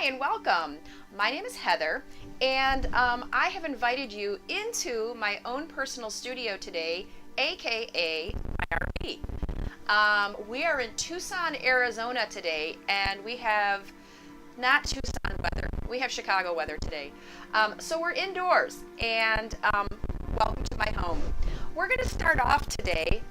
and welcome. My name is Heather, and I have invited you into my own personal studio today, aka my RV. We are in Tucson, Arizona today, and we have not Tucson weather. We have Chicago weather today. So we're indoors, and welcome to my home. We're going to start off today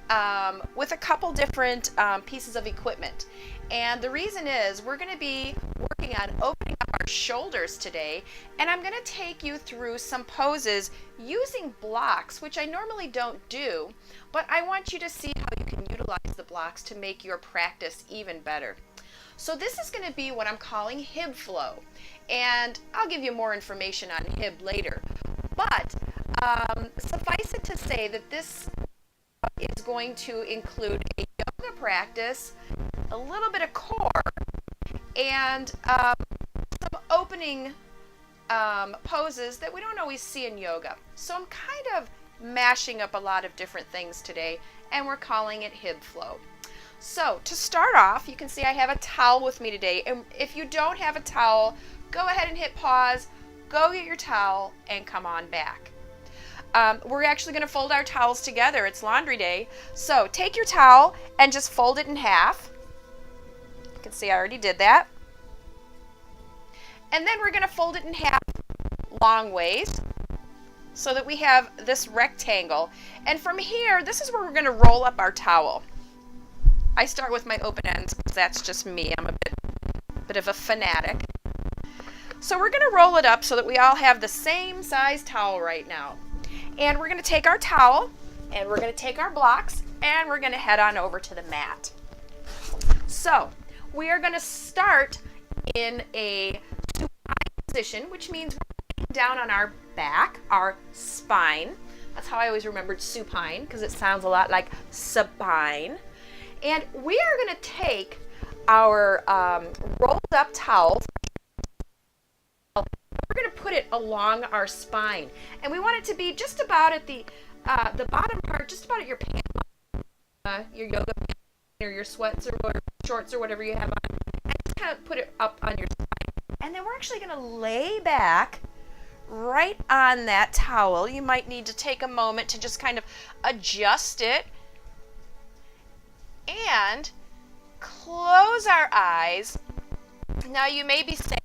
with a couple different pieces of equipment. And the reason is we're going to be working on opening up our shoulders today, and I'm going to take you through some poses using blocks, which I normally don't do, but I want you to see how you can utilize the blocks to make your practice even better. So this is going to be what I'm calling hip flow, and I'll give you more information on hip later. But suffice it to say that this is going to include a yoga practice, a little bit of core, and some opening poses that we don't always see in yoga. So I'm kind of mashing up a lot of different things today, and we're calling it hip flow. So to start off, you can see I have a towel with me today, and if you don't have a towel, go ahead and hit pause, go get your towel, and come on back. We're actually going to fold our towels together. It's laundry day. So take your towel and just fold it in half. You can see I already did that. And then we're going to fold it in half long ways so that we have this rectangle. And from here, this is where we're going to roll up our towel. I start with my open ends because that's just me. I'm a bit of a fanatic. So we're going to roll it up so that we all have the same size towel right now. And we're going to take our towel, and we're going to take our blocks, and we're going to head on over to the mat. So we are going to start in a supine position, which means we're laying down on our back, our spine. That's how I always remembered supine, because it sounds a lot like supine. And we are going to take our rolled up towel. We're going to put it along our spine, and we want it to be just about at the bottom part, just about at your pants, your yoga pants, or your sweats or shorts or whatever you have on, and just kind of put it up on your spine. And then we're actually going to lay back right on that towel. You might need to take a moment to just kind of adjust it and close our eyes. Now you may be saying,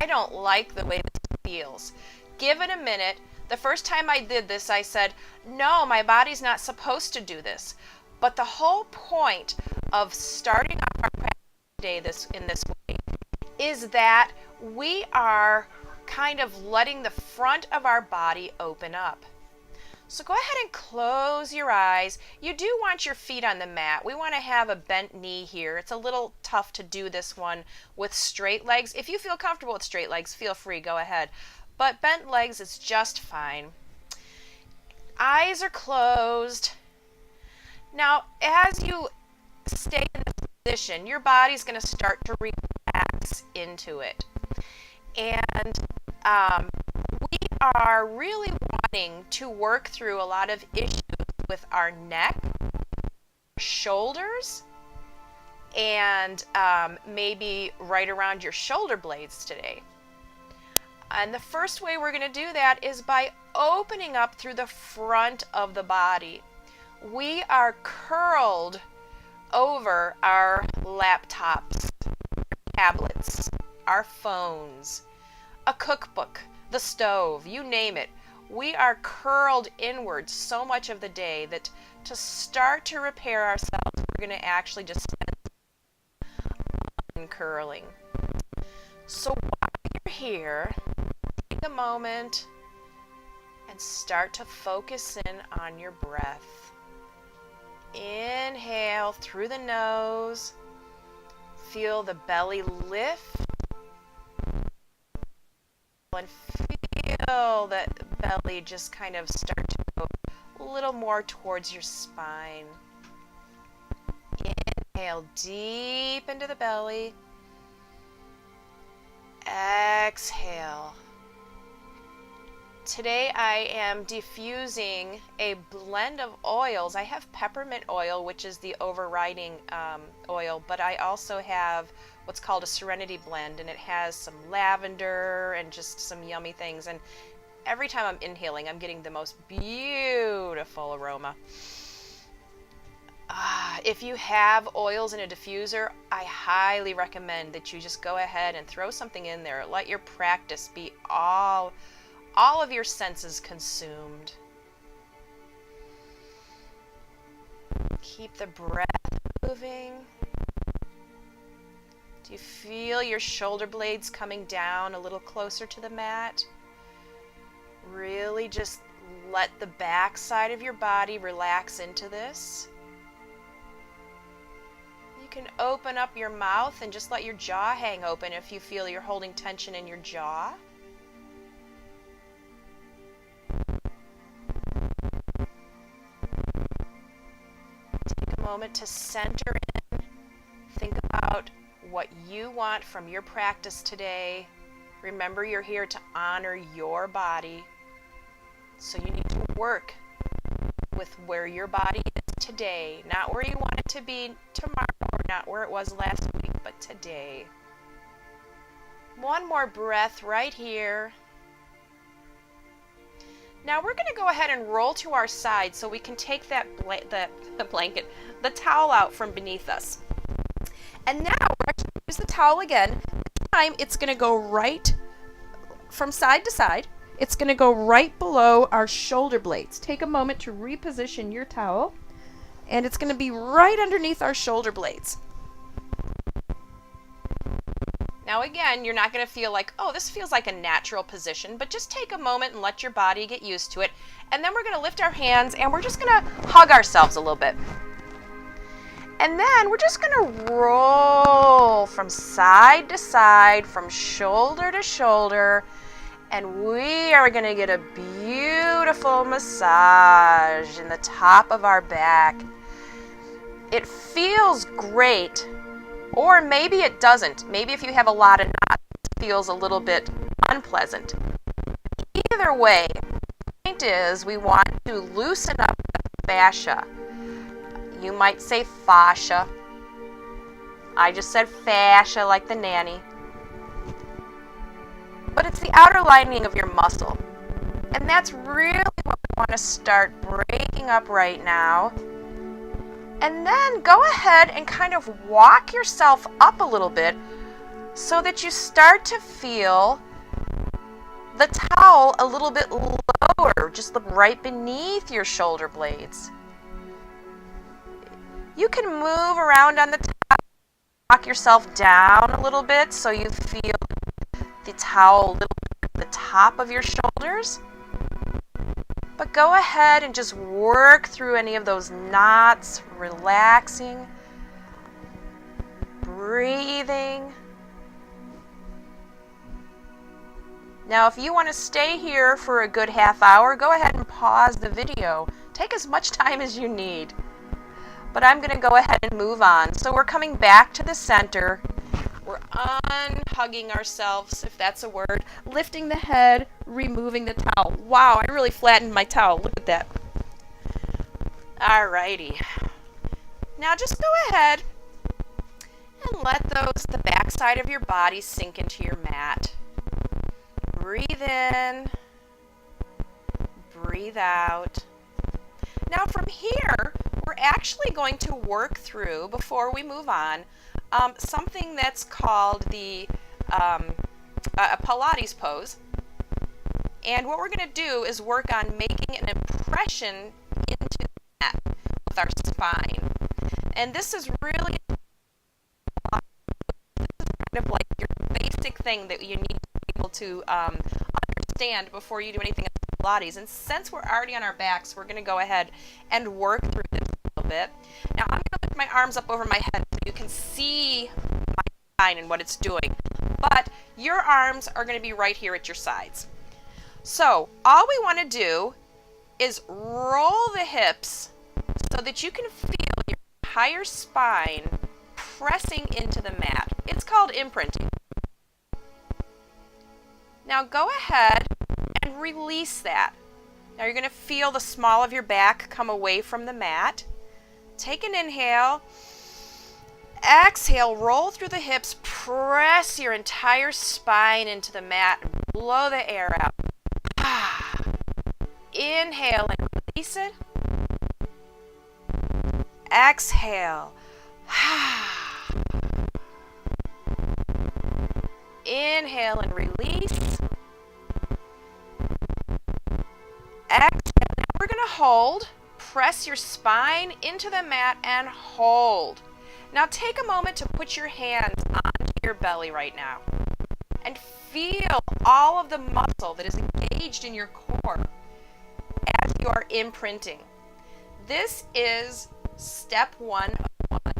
I don't like the way this feels. Give it a minute. The first time I did this, I said, no, my body's not supposed to do this. But the whole point of starting off our practice today in this way is that we are kind of letting the front of our body open up. So go ahead and close your eyes. You do want your feet on the mat. We want to have a bent knee here. It's a little tough to do this one with straight legs. If you feel comfortable with straight legs, feel free, go ahead. But bent legs is just fine. Eyes are closed. Now, as you stay in this position, your body's going to start to relax into it. And we are really wanting to work through a lot of issues with our neck, shoulders, and maybe right around your shoulder blades today. And the first way we're going to do that is by opening up through the front of the body. We are curled over our laptops, tablets, our phones, a cookbook, the stove, you name it. We are curled inward so much of the day that to start to repair ourselves, we're going to actually just uncurling. So while you're here, take a moment and start to focus in on your breath. Inhale through the nose. Feel the belly lift. And feel that belly just kind of start to go a little more towards your spine. Inhale deep into the belly. Exhale. Today I am diffusing a blend of oils. I have peppermint oil, which is the overriding oil, but I also have what's called a Serenity blend, and it has some lavender and just some yummy things. And every time I'm inhaling, I'm getting the most beautiful aroma. If you have oils in a diffuser, I highly recommend that you just go ahead and throw something in there. Let your practice be all of your senses consumed. Keep the breath moving. Do you feel your shoulder blades coming down a little closer to the mat? Really just let the back side of your body relax into this. You can open up your mouth and just let your jaw hang open if you feel you're holding tension in your jaw. Take a moment to center in. Think about what you want from your practice today. Remember, you're here to honor your body. So you need to work with where your body is today, not where you want it to be tomorrow, or not where it was last week, but today. One more breath right here. Now we're going to go ahead and roll to our side so we can take that the towel out from beneath us. And now we're actually going to use the towel again. This time it's going to go right from side to side. It's going to go right below our shoulder blades. Take a moment to reposition your towel, and it's going to be right underneath our shoulder blades. Now again, you're not going to feel like, oh, this feels like a natural position, but just take a moment and let your body get used to it. And then we're going to lift our hands and we're just going to hug ourselves a little bit. And then we're just going to roll from side to side, from shoulder to shoulder. And we are going to get a beautiful massage in the top of our back. It feels great, or maybe it doesn't. Maybe if you have a lot of knots, it feels a little bit unpleasant. Either way, the point is we want to loosen up the fascia. You might say fascia. I just said fascia like the nanny. But it's the outer lining of your muscle. And that's really what we want to start breaking up right now. And then go ahead and kind of walk yourself up a little bit so that you start to feel the towel a little bit lower, just right beneath your shoulder blades. You can move around on the top, walk yourself down a little bit so you feel the towel a little bit at the top of your shoulders. But go ahead and just work through any of those knots, relaxing, breathing. Now, if you want to stay here for a good half hour, go ahead and pause the video. Take as much time as you need. But I'm going to go ahead and move on. So we're coming back to the center. We're unhugging ourselves, if that's a word, lifting the head, removing the towel. Wow, I really flattened my towel. Look at that. Alrighty. Now just go ahead and let the backside of your body sink into your mat. Breathe in, breathe out. Now from here, we're actually going to work through, before we move on, something that's called the a Pilates pose. And what we're going to do is work on making an impression into the mat with our spine. And this is really kind of like your basic thing that you need to be able to understand before you do anything else with Pilates. And since we're already on our backs, we're going to go ahead and work through this a little bit. Now I'm going to lift my arms up over my head so you can see my spine and what it's doing. But your arms are going to be right here at your sides. So all we want to do is roll the hips so that you can feel your entire spine pressing into the mat. It's called imprinting. Now go ahead and release that. Now you're going to feel the small of your back come away from the mat. Take an inhale. Exhale, roll through the hips, press your entire spine into the mat, blow the air out. Inhale and release it. Exhale. Inhale and release. Exhale. Now we're going to hold. Press your spine into the mat and hold. Now take a moment to put your hands onto your belly right now and feel all of the muscle that is engaged in your core as you are imprinting. This is step one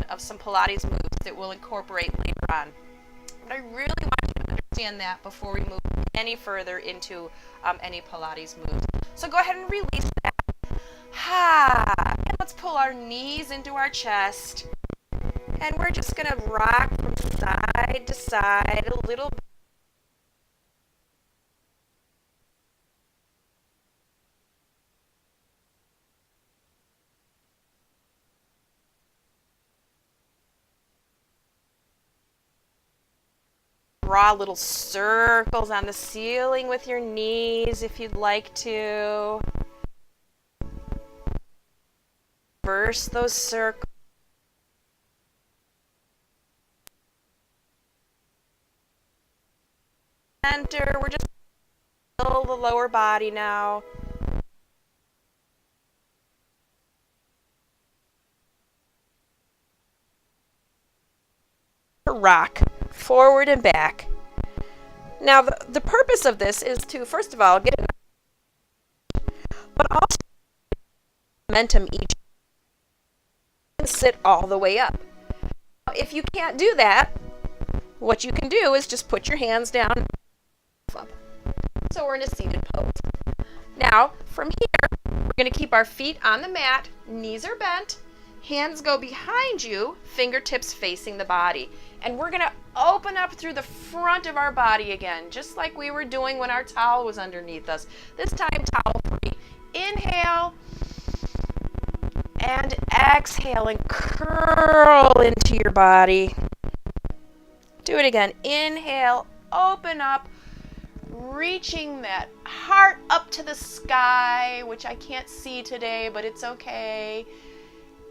of some Pilates moves that we'll incorporate later on. But I really want you to understand that before we move any further into any Pilates moves. So go ahead and release that. And let's pull our knees into our chest. And we're just going to rock from side to side a little bit. Draw little circles on the ceiling with your knees if you'd like to. Reverse those circles. Center. We're just fill the lower body now. Rock forward and back. Now the purpose of this is to, first of all, get it, but also momentum each and sit all the way up. If you can't do that, what you can do is just put your hands down up. So we're in a seated pose. Now from here, we're going to keep our feet on the mat, knees are bent, hands go behind you, fingertips facing the body. And we're going to open up through the front of our body again, just like we were doing when our towel was underneath us. This time, towel free. Inhale and exhale and curl into your body. Do it again. Inhale, open up, reaching that heart up to the sky, which I can't see today, but it's okay.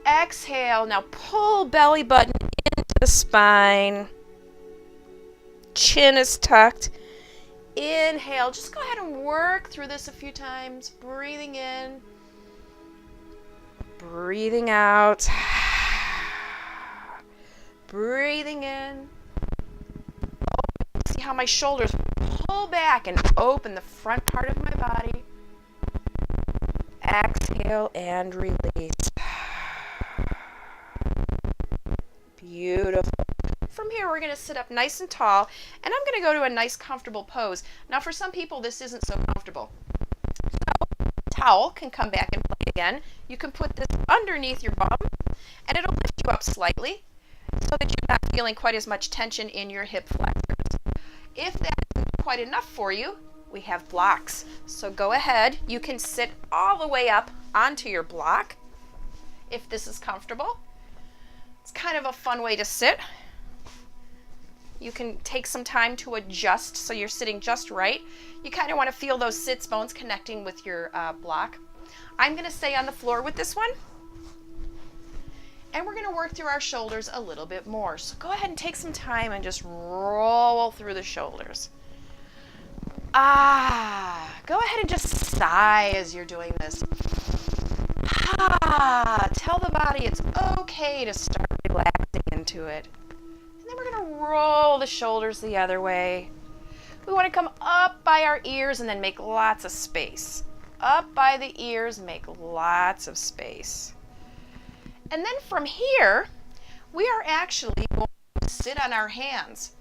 Exhale. Now pull belly button into the spine. Chin is tucked. Inhale. Just go ahead and work through this a few times. Breathing in. Breathing out. Breathing in. See how my shoulders pull back and open the front part of my body. Exhale and release. Beautiful. From here, we're going to sit up nice and tall, and I'm going to go to a nice, comfortable pose. Now, for some people, this isn't so comfortable. So, towel can come back and play again. You can put this underneath your bum, and it'll lift you up slightly so that you're not feeling quite as much tension in your hip flexors. If that isn't quite enough for you, we have blocks. So go ahead. You can sit all the way up onto your block if this is comfortable. It's kind of a fun way to sit. You can take some time to adjust so you're sitting just right. You kind of want to feel those sits bones connecting with your block. I'm going to stay on the floor with this one. And we're going to work through our shoulders a little bit more. So go ahead and take some time and just roll through the shoulders. Go ahead and just sigh as you're doing this. Tell the body it's okay to start relaxing into it. And then we're going to roll the shoulders the other way. We want to come up by our ears and then make lots of space. Up by the ears, make lots of space. And then from here, we are actually going to sit on our hands.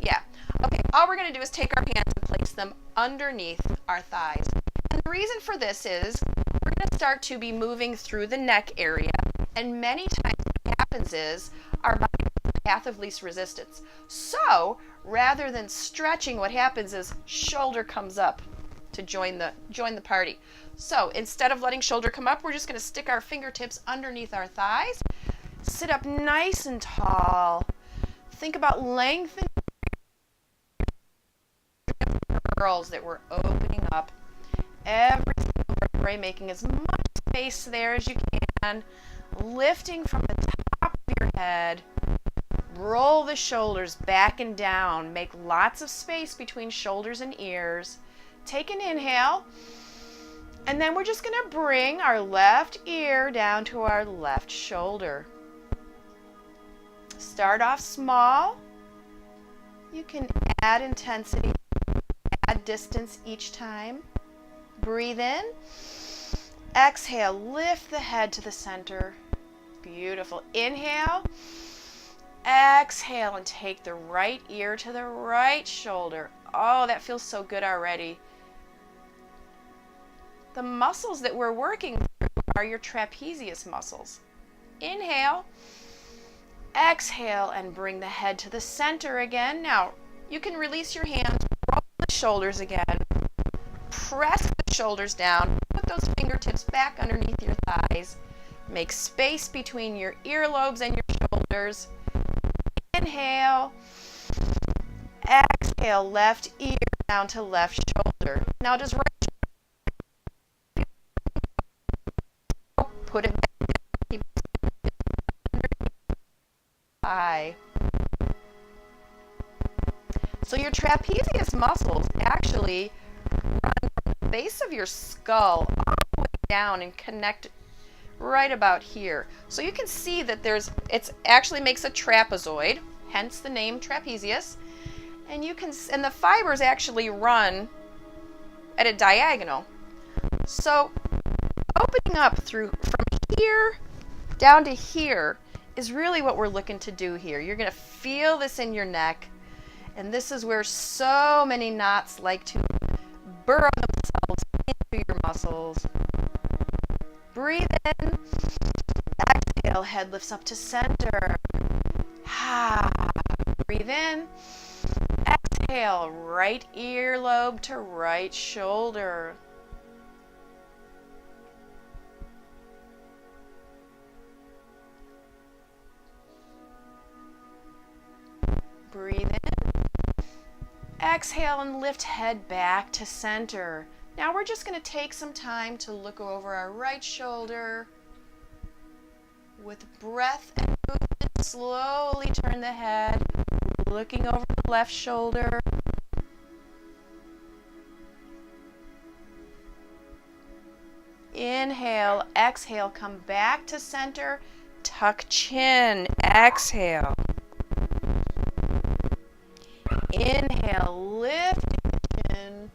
Yeah. Okay, all we're going to do is take our hands and place them underneath our thighs. And the reason for this is we're going to start to be moving through the neck area. And many times what happens is our body is the path of least resistance. So rather than stretching, what happens is shoulder comes up to join the party. So instead of letting shoulder come up, we're just going to stick our fingertips underneath our thighs. Sit up nice and tall. Think about lengthening curls that we're opening up every single vertebrae, making as much space there as you can, lifting from the top of your head. Roll the shoulders back and down. Make lots of space between shoulders and ears. Take an inhale. And then we're just going to bring our left ear down to our left shoulder. Start off small. You can add intensity, add distance each time. Breathe in. Exhale, lift the head to the center. Beautiful. Inhale. Exhale and take the right ear to the right shoulder. Oh, that feels so good already. The muscles that we're working through are your trapezius muscles. Inhale. Exhale and bring the head to the center again. Now, you can release your hands, roll the shoulders again. Press the shoulders down. Put those fingertips back underneath your thighs. Make space between your earlobes and your shoulders. Inhale. Exhale, left ear down to left shoulder. Now just right shoulder. Put it back. Keep it underneath the thigh. So your trapezius muscles actually run from the base of your skull all the way down and connect right about here. So you can see that it actually makes a trapezoid, hence the name trapezius. And the fibers actually run at a diagonal. So opening up from here down to here is really what we're looking to do here. You're going to feel this in your neck. And this is where so many knots like to burrow themselves into your muscles. Breathe in. Exhale, head lifts up to center. Breathe in. Exhale, right earlobe to right shoulder. Breathe in. Exhale and lift head back to center. Now we're just going to take some time to look over our right shoulder. With breath and movement, slowly turn the head, looking over the left shoulder. Inhale, exhale, come back to center, tuck chin, exhale. Inhale, lift the chin.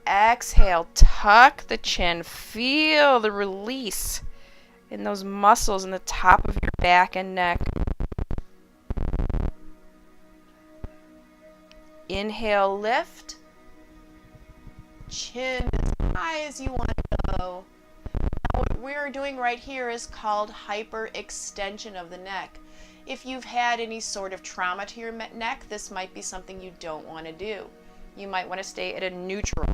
Exhale, tuck the chin. Feel the release in those muscles in the top of your back and neck. Inhale, lift. Chin as high as you want to go. Now what we're doing right here is called hyperextension of the neck. If you've had any sort of trauma to your neck, this might be something you don't want to do. You might want to stay at a neutral.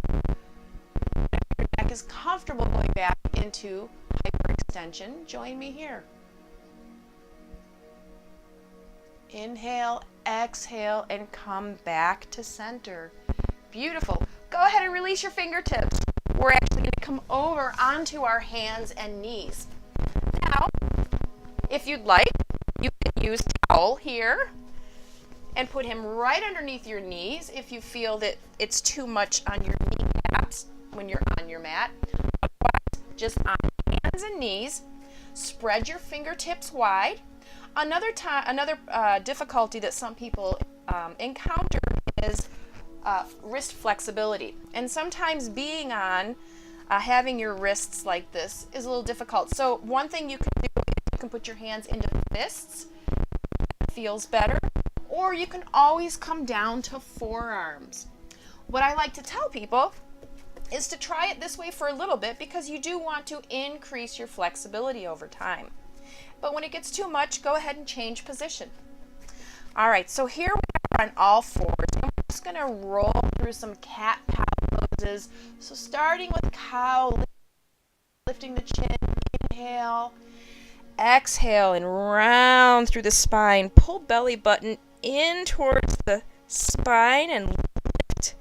If your neck is comfortable going back into hyperextension, join me here. Inhale, exhale, and come back to center. Beautiful. Go ahead and release your fingertips. We're actually going to come over onto our hands and knees. Now, if you'd like, you can use towel here and put him right underneath your knees if you feel that it's too much on your kneecaps when you're on your mat. Otherwise, just on hands and knees, spread your fingertips wide. Another difficulty that some people encounter is wrist flexibility. And sometimes being on, having your wrists like this is a little difficult. So one thing you can do is you can put your hands into fists. It feels better. Or you can always come down to forearms. What I like to tell people is to try it this way for a little bit because you do want to increase your flexibility over time. But when it gets too much, go ahead and change position. All right, so here we are on all fours. And we're just going to roll through some cat-cow poses. So starting with cow, lifting the chin, inhale, exhale, and round through the spine. Pull belly button in towards the spine and lift,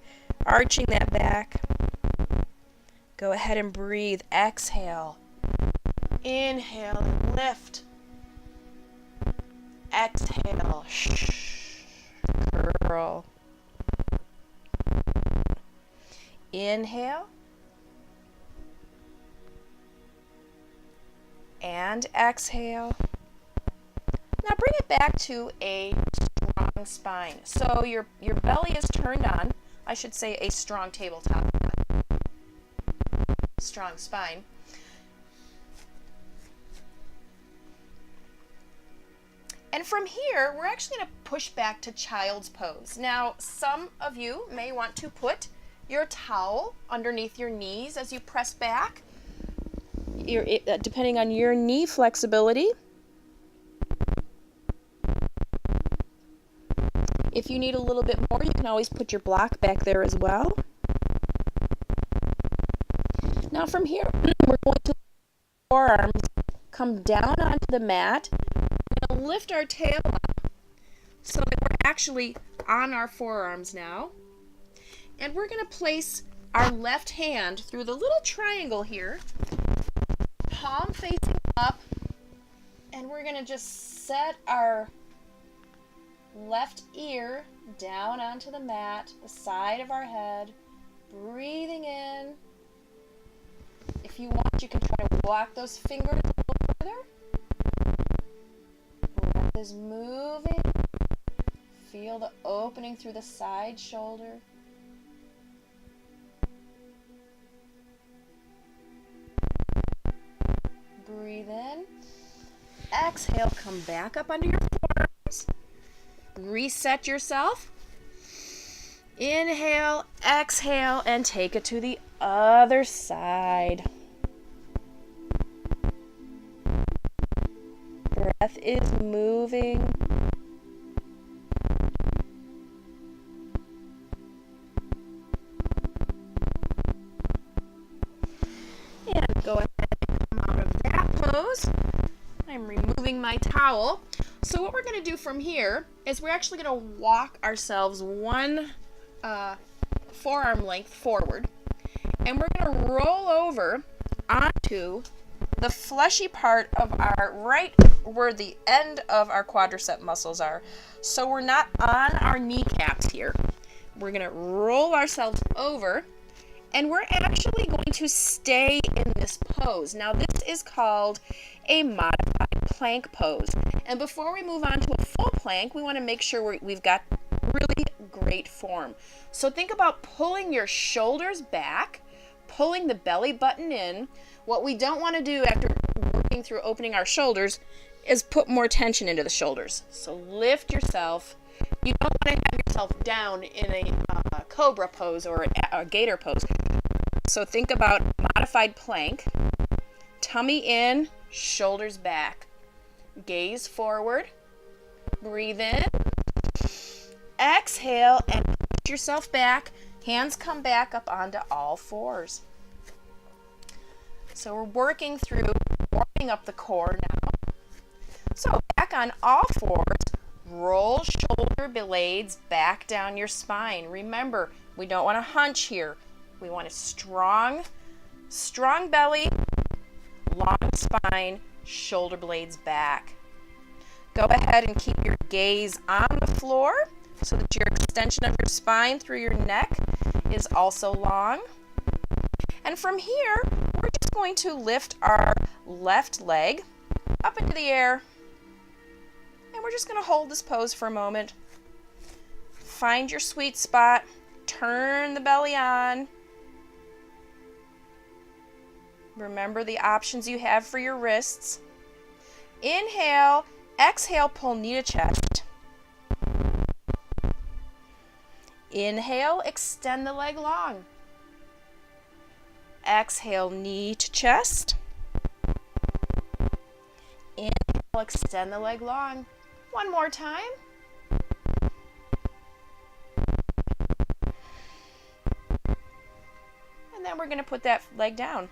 arching that back. Go ahead and breathe. Exhale. Inhale and lift. Exhale. Curl. Inhale. And exhale. Now bring it back to a strong spine. So your belly is turned on. I should say a strong tabletop. Strong spine. And from here, we're actually going to push back to child's pose. Now, some of you may want to put your towel underneath your knees as you press back, depending on your knee flexibility. If you need a little bit more, you can always put your block back there as well. Now from here, we're going to forearms come down onto the mat. We're going to lift our tail up so that we're actually on our forearms now. And we're going to place our left hand through the little triangle here, palm facing up, and we're going to just set our left ear down onto the mat, the side of our head, breathing in. If you want, you can try to walk those fingers a little further. Breath is moving. Feel the opening through the side shoulder. Breathe in. Exhale, come back up under your forearms. Reset yourself. Inhale, exhale, and take it to the other side. Breath is moving. And go ahead and come out of that pose. I'm removing my towel. So what we're going to do from here is we're actually going to walk ourselves one forearm length forward, and we're going to roll over onto the fleshy part of our right where the end of our quadricep muscles are. So we're not on our kneecaps here. We're going to roll ourselves over, and we're actually going to stay in this pose. Now this is called a modified plank pose. And before we move on to a full plank, we want to make sure we've got really great form. So think about pulling your shoulders back, pulling the belly button in. What we don't want to do after working through opening our shoulders is put more tension into the shoulders. So lift yourself. You don't want to have yourself down in a cobra pose or a gator pose. So think about modified plank. Tummy in, shoulders back. Gaze forward. Breathe in. Exhale and push yourself back. Hands come back up onto all fours. So we're working through warming up the core now. So back on all fours. Roll shoulder blades back down your spine. Remember, we don't want to hunch here. We want a strong belly, long spine, shoulder blades back. Go ahead and keep your gaze on the floor so that your extension of your spine through your neck is also long. And from here, we're just going to lift our left leg up into the air. And we're just going to hold this pose for a moment. Find your sweet spot. Turn the belly on. Remember the options you have for your wrists. Inhale, exhale, pull knee to chest. Inhale, extend the leg long. Exhale, knee to chest. Inhale, extend the leg long. One more time. we're going to put that leg down.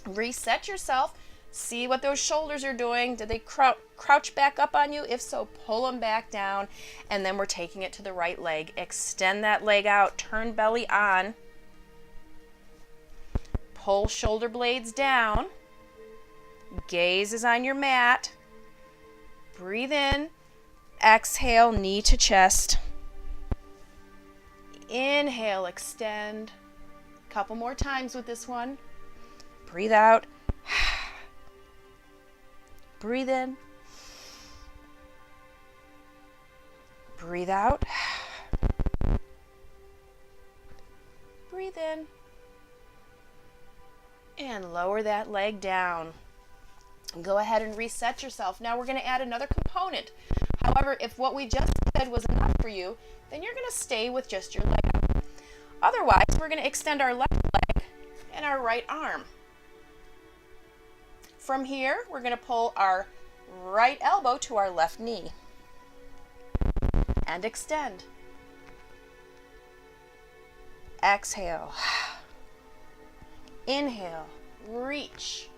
Reset yourself. See what those shoulders are doing. Did they crouch back up on you? If so, pull them back down. And then we're taking it to the right leg. Extend that leg out. Turn belly on. Pull shoulder blades down. Gaze is on your mat. Breathe in. Exhale, knee to chest. Inhale, extend. Couple more times with this one. Breathe out. Breathe in. Breathe out. Breathe in. And lower that leg down. Go ahead and reset yourself. Now we're going to add another component. However, if what we just said was enough for you, then you're going to stay with just your leg up. Otherwise, we're going to extend our left leg and our right arm. From here, we're going to pull our right elbow to our left knee and extend. Exhale. Inhale, reach.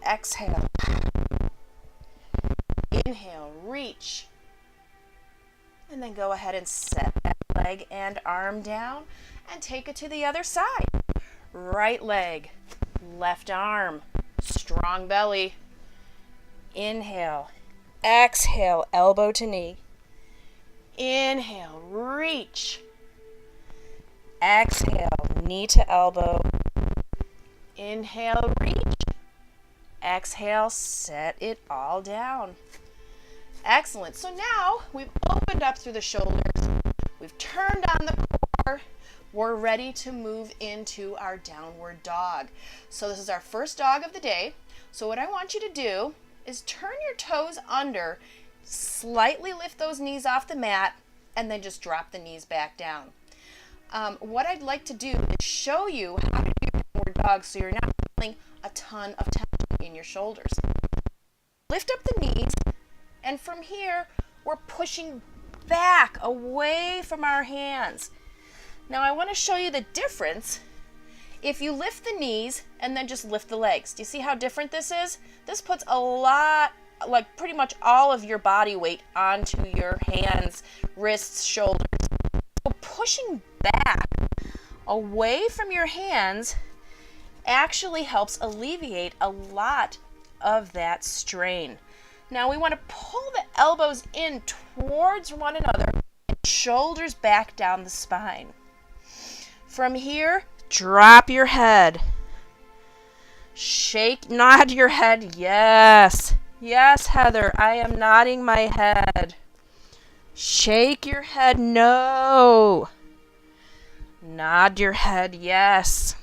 Exhale. Inhale, reach. And then go ahead and set that leg and arm down and take it to the other side. Right leg, left arm, strong belly. Inhale. Exhale, elbow to knee. Inhale, reach. Exhale, knee to elbow. Inhale, reach. Exhale, set it all down. Excellent. So now we've opened up through the shoulders. We've turned on the core. We're ready to move into our downward dog. So this is our first dog of the day. So what I want you to do is turn your toes under, slightly lift those knees off the mat, and then just drop the knees back down. What I'd like to do is show you how to do downward dog so you're not feeling a ton of tension in your shoulders. Lift up the knees, and from here, we're pushing back away from our hands. Now I want to show you the difference if you lift the knees and then just lift the legs. Do you see how different this is? This puts a lot, like pretty much all of your body weight onto your hands, wrists, shoulders. So pushing back away from your hands actually helps alleviate a lot of that strain. Now we want to pull the elbows in towards one another and shoulders back down the spine. From here, drop your head. Shake, nod your head. Yes. Yes, Heather, I am nodding my head. Shake your head. No. Nod your head. Yes.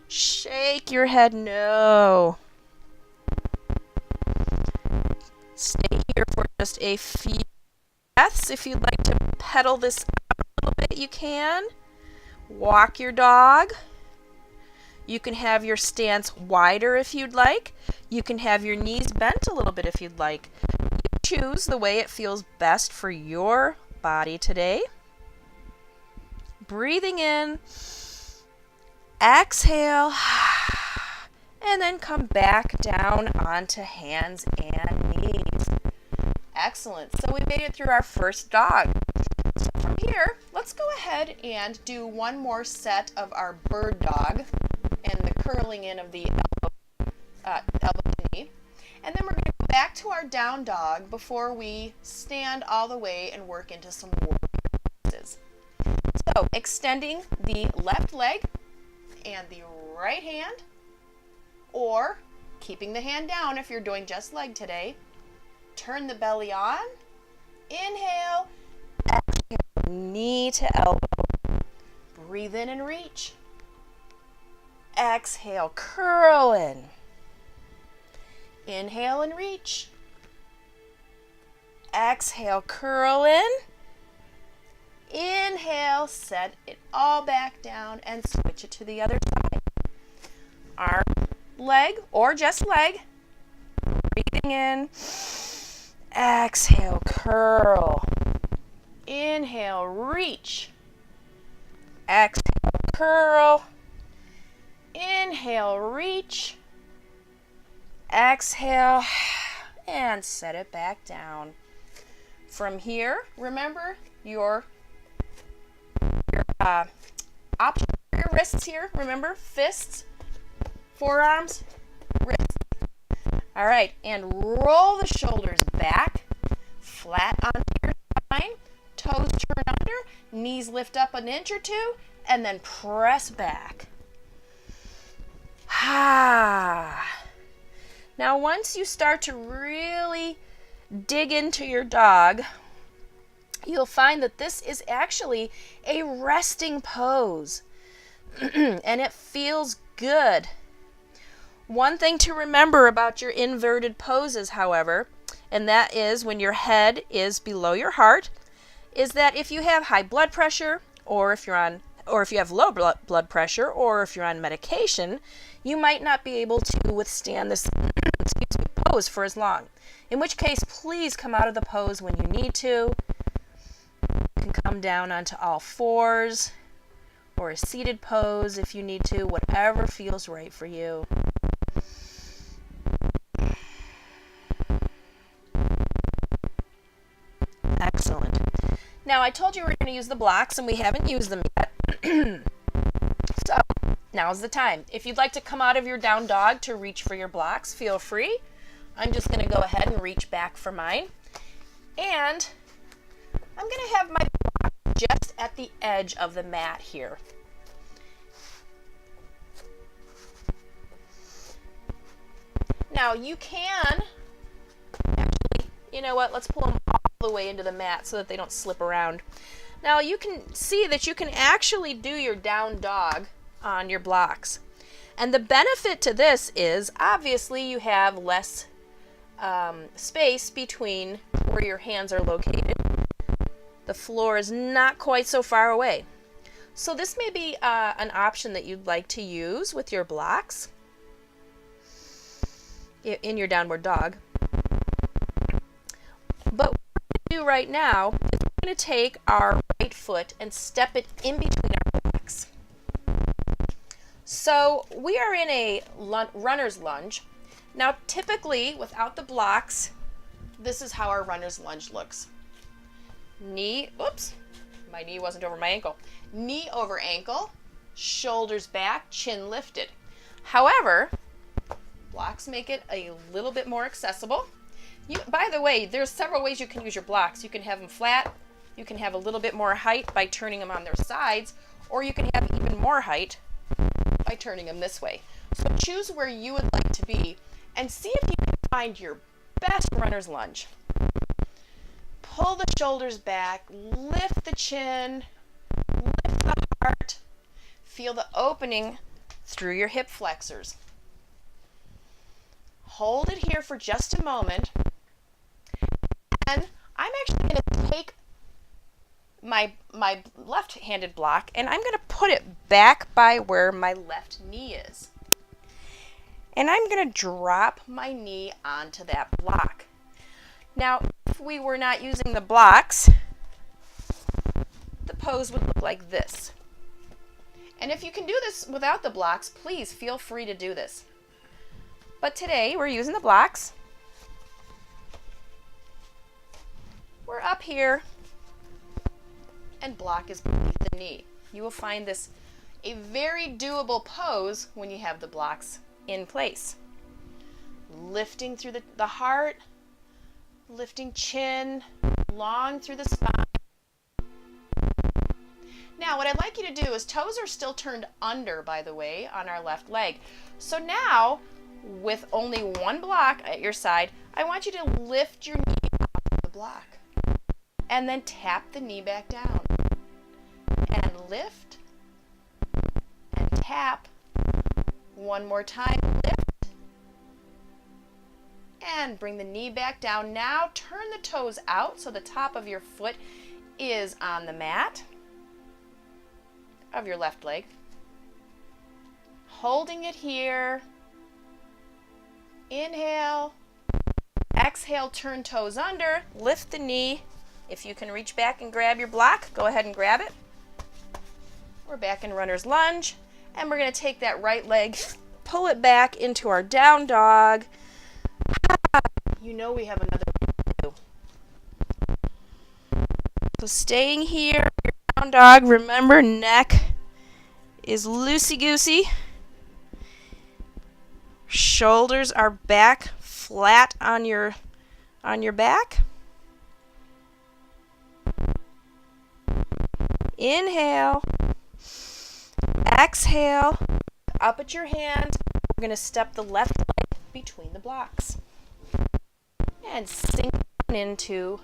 Shake your head. No. Stay here for just a few breaths. If you'd like to pedal this up a little bit, you can. Walk your dog. You can have your stance wider if you'd like. You can have your knees bent a little bit if you'd like. You choose the way it feels best for your body today. Breathing in. Exhale. And then come back down onto hands and knees. Excellent. So we made it through our first dog. So from here, let's go ahead and do one more set of our bird dog and the curling in of the elbow to knee. And then we're going to go back to our down dog before we stand all the way and work into some warrior poses. So extending the left leg and the right hand, or keeping the hand down if you're doing just leg today. Turn the belly on. Inhale. Exhale. Knee to elbow. Breathe in and reach. Exhale. Curl in. Inhale and reach. Exhale. Curl in. Inhale. Set it all back down and switch it to the other side. Arm, leg, or just leg. Breathing in. Exhale, curl. Inhale, reach. Exhale, curl. Inhale, reach. Exhale, and set it back down. From here, remember your option for your wrists here. Remember, fists, forearms, wrists. All right, and roll the shoulders back, flat onto your spine, toes turn under, knees lift up an inch or two, and then press back. Now, once you start to really dig into your dog, you'll find that this is actually a resting pose, and it feels good. One thing to remember about your inverted poses, however, and that is when your head is below your heart, is that if you have high blood pressure, or if you have low blood pressure, or if you're on medication, you might not be able to withstand this pose for as long. In which case, please come out of the pose when you need to. You can come down onto all fours, or a seated pose if you need to, whatever feels right for you. Excellent. Now, I told you we were going to use the blocks, and we haven't used them yet. So, now's the time. If you'd like to come out of your down dog to reach for your blocks, feel free. I'm just going to go ahead and reach back for mine. And I'm going to have my block just at the edge of the mat here. Now, you can actually, you know what, let's pull them all the way into the mat so that they don't slip around. Now, you can see that you can actually do your down dog on your blocks. And the benefit to this is, obviously, you have less space between where your hands are located. The floor is not quite so far away. So this may be an option that you'd like to use with your blocks in your downward dog. But what we're going to do right now is we're going to take our right foot and step it in between our blocks. So we are in a runner's lunge. Now, typically, without the blocks, this is how our runner's lunge looks. Knee, oops, my knee wasn't over my ankle. Knee over ankle, shoulders back, chin lifted. However, blocks make it a little bit more accessible. By the way, there's several ways you can use your blocks. You can have them flat, you can have a little bit more height by turning them on their sides, or you can have even more height by turning them this way. So choose where you would like to be and see if you can find your best runner's lunge. Pull the shoulders back, lift the chin, lift the heart, feel the opening through your hip flexors. Hold it here for just a moment, and I'm actually going to take my left-handed block and I'm going to put it back by where my left knee is. And I'm going to drop my knee onto that block. Now, if we were not using the blocks, the pose would look like this. And if you can do this without the blocks, please feel free to do this. But today, we're using the blocks. We're up here, and block is beneath the knee. You will find this a very doable pose when you have the blocks in place. Lifting through the heart, lifting chin, long through the spine. Now, what I'd like you to do is toes are still turned under, by the way, on our left leg. So now, with only one block at your side, I want you to lift your knee off the block and then tap the knee back down and lift and tap. One more time, lift and bring the knee back down. Now turn the toes out so the top of your foot is on the mat of your left leg. Holding it here. Inhale. Exhale, turn toes under. Lift the knee. If you can reach back and grab your block, go ahead and grab it. We're back in runner's lunge, and we're going to take that right leg, pull it back into our down dog. You know we have another one to do. So staying here, your down dog, remember neck is loosey-goosey. Shoulders are back, flat on your back. Inhale. Exhale. Up at your hand. We're going to step the left leg between the blocks. And sink into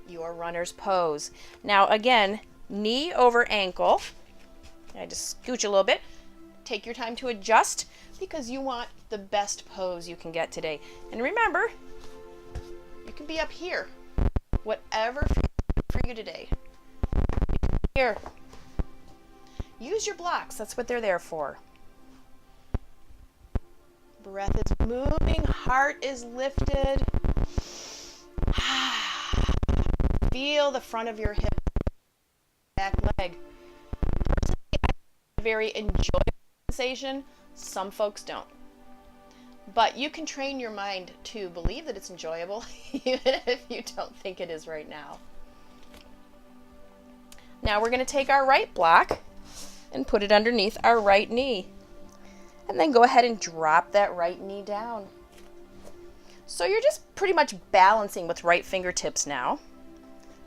your runner's pose. Now again, knee over ankle. I just scooch a little bit. Take your time to adjust because you want the best pose you can get today. And remember, you can be up here. Whatever for you today. Here. Use your blocks. That's what they're there for. Breath is moving. Heart is lifted. Feel the front of your hip, back leg. Personally, I have a very enjoyable sensation. Some folks don't. But you can train your mind to believe that it's enjoyable, even if you don't think it is right now. Now we're going to take our right block and put it underneath our right knee. And then go ahead and drop that right knee down. So you're just pretty much balancing with right fingertips now.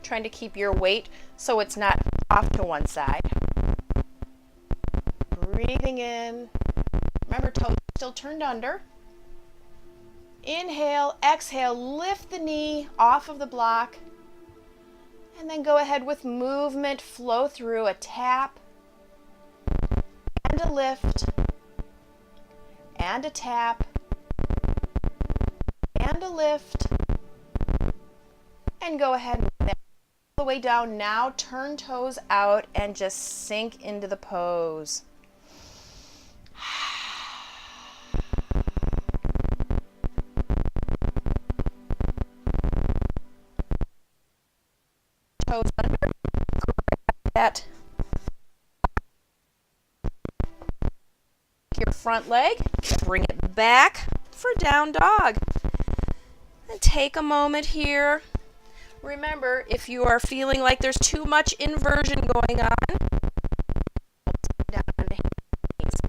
Trying to keep your weight so it's not off to one side. Breathing in. Remember, toes still turned under. Inhale, exhale, lift the knee off of the block. And then go ahead with movement, flow through a tap and a lift and a tap and a lift. And go ahead and all the way down. Now turn toes out and just sink into the pose. Toes under. Grab that. Your front leg. Bring it back for down dog. And take a moment here. Remember, if you are feeling like there's too much inversion going on, down onto hands.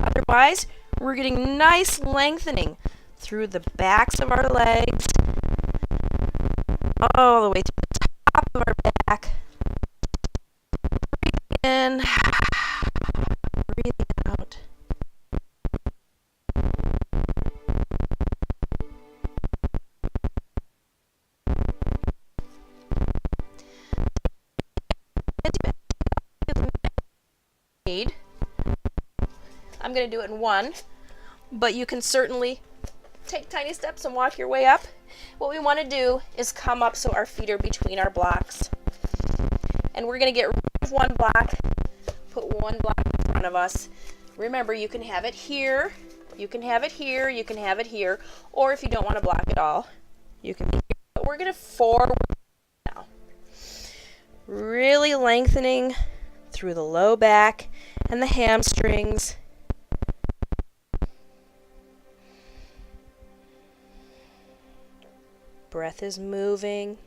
Otherwise, we're getting nice lengthening through the backs of our legs, all the way to the top of our back. Breathe in, breathe out. I'm going to do it in one, but you can certainly take tiny steps and walk your way up. What we want to do is come up so our feet are between our blocks. And we're going to get rid of one block, put one block in front of us. Remember, you can have it here, you can have it here, you can have it here, or if you don't want to block at all, you can be here. But we're going to forward now. Really lengthening through the low back and the hamstrings. Breath is moving.